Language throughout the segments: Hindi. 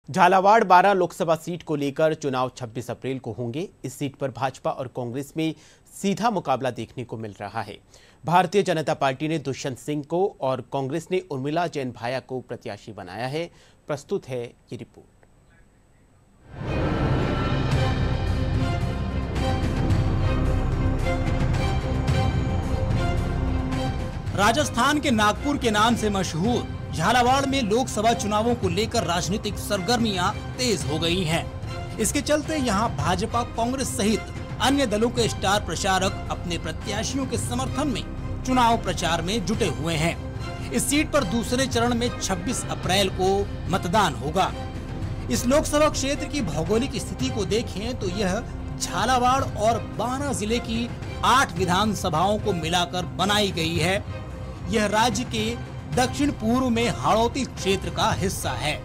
झालावाड़ 12 लोकसभा सीट को लेकर चुनाव 26 अप्रैल को होंगे। इस सीट पर भाजपा और कांग्रेस में सीधा मुकाबला देखने को मिल रहा है। भारतीय जनता पार्टी ने दुष्यंत सिंह को और कांग्रेस ने उर्मिला जैन भाया को प्रत्याशी बनाया है। प्रस्तुत है ये रिपोर्ट। राजस्थान के नागपुर के नाम से मशहूर झालावाड़ में लोकसभा चुनावों को लेकर राजनीतिक सरगर्मियां तेज हो गई हैं। इसके चलते यहां भाजपा, कांग्रेस सहित अन्य दलों के स्टार प्रचारक अपने प्रत्याशियों के समर्थन में चुनाव प्रचार में जुटे हुए हैं। इस सीट पर दूसरे चरण में 26 अप्रैल को मतदान होगा। इस लोकसभा क्षेत्र की भौगोलिक स्थिति को देखें तो यह झालावाड़ और बारां जिले की 8 विधानसभाओं को मिलाकर बनाई गई है। यह राज्य के दक्षिण पूर्व में हाड़ौती क्षेत्र का हिस्सा है।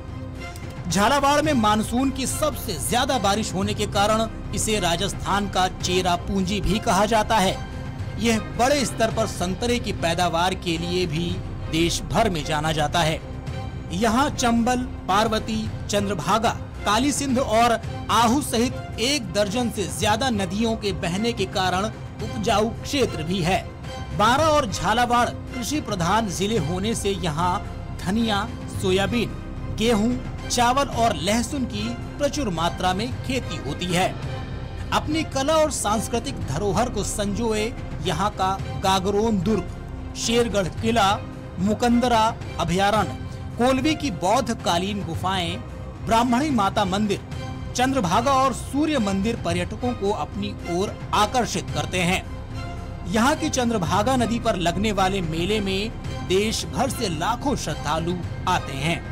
झालावाड़ में मानसून की सबसे ज्यादा बारिश होने के कारण इसे राजस्थान का चेरा पूंजी भी कहा जाता है। यह बड़े स्तर पर संतरे की पैदावार के लिए भी देश भर में जाना जाता है। यहाँ चंबल, पार्वती, चंद्रभागा, काली सिंध और आहू सहित 1 दर्जन से ज्यादा नदियों के बहने के कारण उपजाऊ क्षेत्र भी है। बारां और झालावाड़ कृषि प्रधान जिले होने से यहाँ धनिया, सोयाबीन, गेहूं, चावल और लहसुन की प्रचुर मात्रा में खेती होती है। अपनी कला और सांस्कृतिक धरोहर को संजोए यहाँ का गागरोन दुर्ग, शेरगढ़ किला, मुकंदरा अभयारण्य, कोलवी की बौद्ध कालीन गुफाएं, ब्राह्मणी माता मंदिर, चंद्रभागा और सूर्य मंदिर पर्यटकों को अपनी ओर आकर्षित करते हैं। यहाँ की चंद्रभागा नदी पर लगने वाले मेले में देश भर से लाखों श्रद्धालु आते हैं।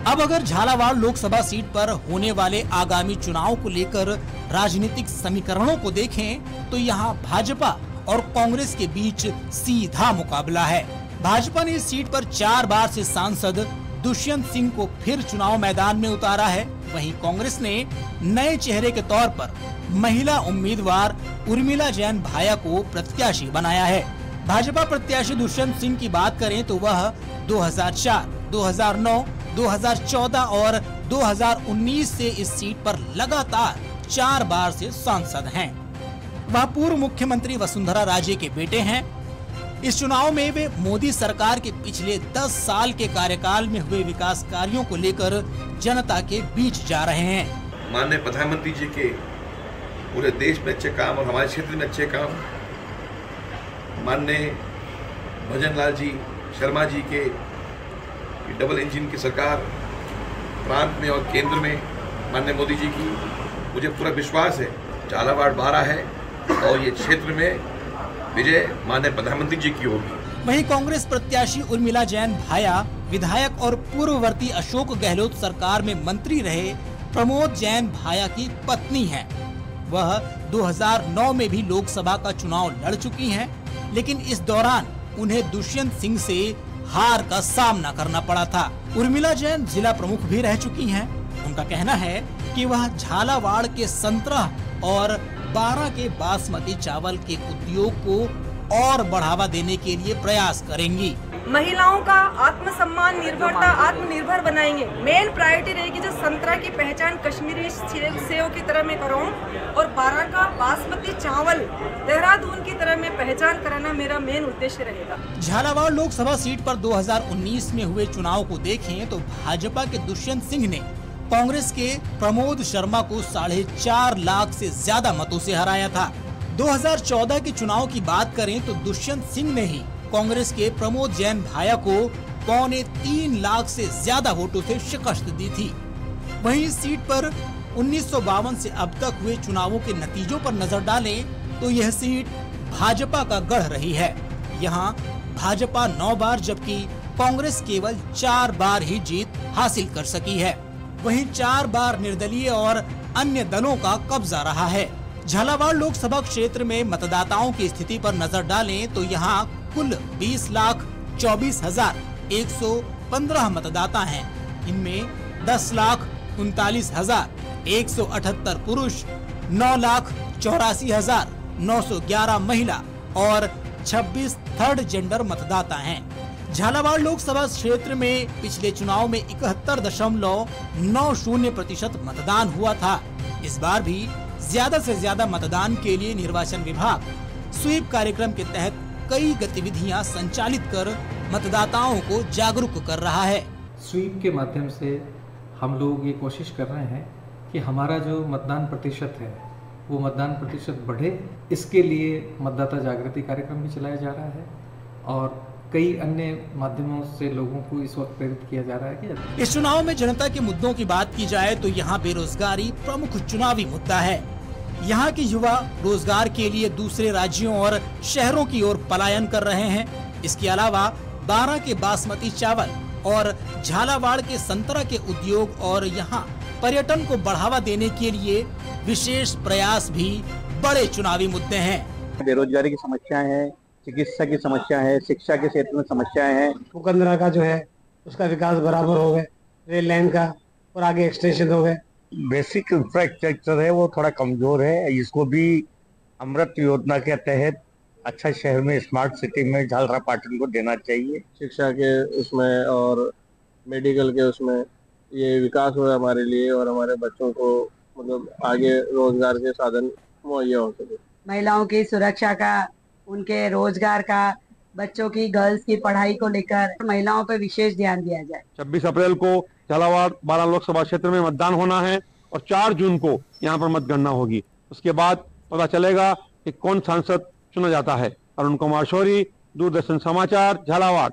अब अगर झालावाड़ लोकसभा सीट पर होने वाले आगामी चुनाव को लेकर राजनीतिक समीकरणों को देखें तो यहाँ भाजपा और कांग्रेस के बीच सीधा मुकाबला है। भाजपा ने इस सीट पर 4 बार से सांसद दुष्यंत सिंह को फिर चुनाव मैदान में उतारा है। वहीं कांग्रेस ने नए चेहरे के तौर पर महिला उम्मीदवार उर्मिला जैन भाया को प्रत्याशी बनाया है। भाजपा प्रत्याशी दुष्यंत सिंह की बात करें तो वह 2004, 2009, 2014 और 2019 से इस सीट पर लगातार 4 बार से सांसद हैं। वह पूर्व मुख्यमंत्री वसुंधरा राजे के बेटे हैं। इस चुनाव में वे मोदी सरकार के पिछले 10 साल के कार्यकाल में हुए विकास कार्यों को लेकर जनता के बीच जा रहे हैं। माननीय प्रधानमंत्री जी के पूरे देश में अच्छे काम और हमारे क्षेत्र में अच्छे काम, माननीय भजन लाल जी शर्मा जी के डबल इंजन की सरकार प्रांत में और केंद्र में माननीय मोदी जी की, मुझे पूरा विश्वास है झालावाड़ 12 है और ये क्षेत्र में विजय माननीय प्रधानमंत्री जी की होगी। वहीं कांग्रेस प्रत्याशी उर्मिला जैन भाया विधायक और पूर्ववर्ती अशोक गहलोत सरकार में मंत्री रहे प्रमोद जैन भाया की पत्नी हैं। वह 2009 में भी लोकसभा का चुनाव लड़ चुकी हैं, लेकिन इस दौरान उन्हें दुष्यंत सिंह से हार का सामना करना पड़ा था। उर्मिला जैन जिला प्रमुख भी रह चुकी हैं। उनका कहना है कि वह झालावाड़ के संतरा और बारां के बासमती चावल के उद्योग को और बढ़ावा देने के लिए प्रयास करेंगी। महिलाओं का आत्मसम्मान, निर्भरता, आत्मनिर्भर बनाएंगे। मेन प्रायोरिटी रहेगी जो संतरा की पहचान कश्मीरी सेव की तरह मैं कराऊं और बारां का बासमती चावल देहरादून की तरह मैं पहचान कराना मेरा मेन उद्देश्य रहेगा। झालावाड़ लोकसभा सीट पर 2019 में हुए चुनाव को देखें तो भाजपा के दुष्यंत सिंह ने कांग्रेस के प्रमोद शर्मा को 4.5 लाख से ज्यादा मतों से हराया था। 2014 के चुनाव की बात करें तो दुष्यंत सिंह ने ही कांग्रेस के प्रमोद जैन भाया को 2.25 लाख से ज्यादा वोटों से शिकस्त दी थी। वहीं इस सीट पर 1952 से अब तक हुए चुनावों के नतीजों पर नजर डालें तो यह सीट भाजपा का गढ़ रही है। यहाँ भाजपा 9 बार जबकि कांग्रेस केवल 4 बार ही जीत हासिल कर सकी है। वहीं 4 बार निर्दलीय और अन्य दलों का कब्जा रहा है। झालावाड़ लोकसभा क्षेत्र में मतदाताओं की स्थिति पर नजर डालें तो यहाँ कुल 20,24,115 मतदाता हैं। इनमें 10,39,178 पुरुष, 9,84,911 महिला और 26 थर्ड जेंडर मतदाता हैं। झालावाड़ लोकसभा क्षेत्र में पिछले चुनाव में 71.90% मतदान हुआ था। इस बार भी ज्यादा से ज्यादा मतदान के लिए निर्वाचन विभाग स्वीप कार्यक्रम के तहत कई गतिविधियां संचालित कर मतदाताओं को जागरूक कर रहा है। स्वीप के माध्यम से हम लोग ये कोशिश कर रहे हैं कि हमारा जो मतदान प्रतिशत है वो मतदान प्रतिशत बढ़े। इसके लिए मतदाता जागृति कार्यक्रम भी चलाया जा रहा है और कई अन्य माध्यमों से लोगों को इस वक्त प्रेरित किया जा रहा है कि इस चुनाव में जनता के मुद्दों की बात की जाए तो यहाँ बेरोजगारी प्रमुख चुनावी मुद्दा है। यहाँ के युवा रोजगार के लिए दूसरे राज्यों और शहरों की ओर पलायन कर रहे हैं। इसके अलावा बारां के बासमती चावल और झालावाड़ के संतरा के उद्योग और यहाँ पर्यटन को बढ़ावा देने के लिए विशेष प्रयास भी बड़े चुनावी मुद्दे हैं। बेरोजगारी की समस्याएं हैं, चिकित्सा की समस्या है, शिक्षा के क्षेत्र में समस्याएं हैं। मुकंदरा का जो है उसका विकास बराबर हो गए, रेल लाइन का और आगे एक्सटेंशन हो गए। बेसिक इंफ्रास्ट्रक्चर है वो थोड़ा कमजोर है, इसको भी अमृत योजना के तहत अच्छा शहर में स्मार्ट सिटी में झालरापाटन को देना चाहिए। शिक्षा के उसमें और मेडिकल के उसमें ये विकास हुआ हमारे लिए और हमारे बच्चों को मतलब आगे रोजगार के साधन मुहैया हो सके। महिलाओं की सुरक्षा का, उनके रोजगार का, बच्चों की गर्ल्स की पढ़ाई को लेकर महिलाओं पर विशेष ध्यान दिया जाए। 26 अप्रैल को झालावाड़ बारां लोकसभा क्षेत्र में मतदान होना है और 4 जून को यहाँ पर मतगणना होगी। उसके बाद पता चलेगा कि कौन सांसद चुना जाता है। अरुण कुमार शौरी, दूरदर्शन समाचार, झालावाड़।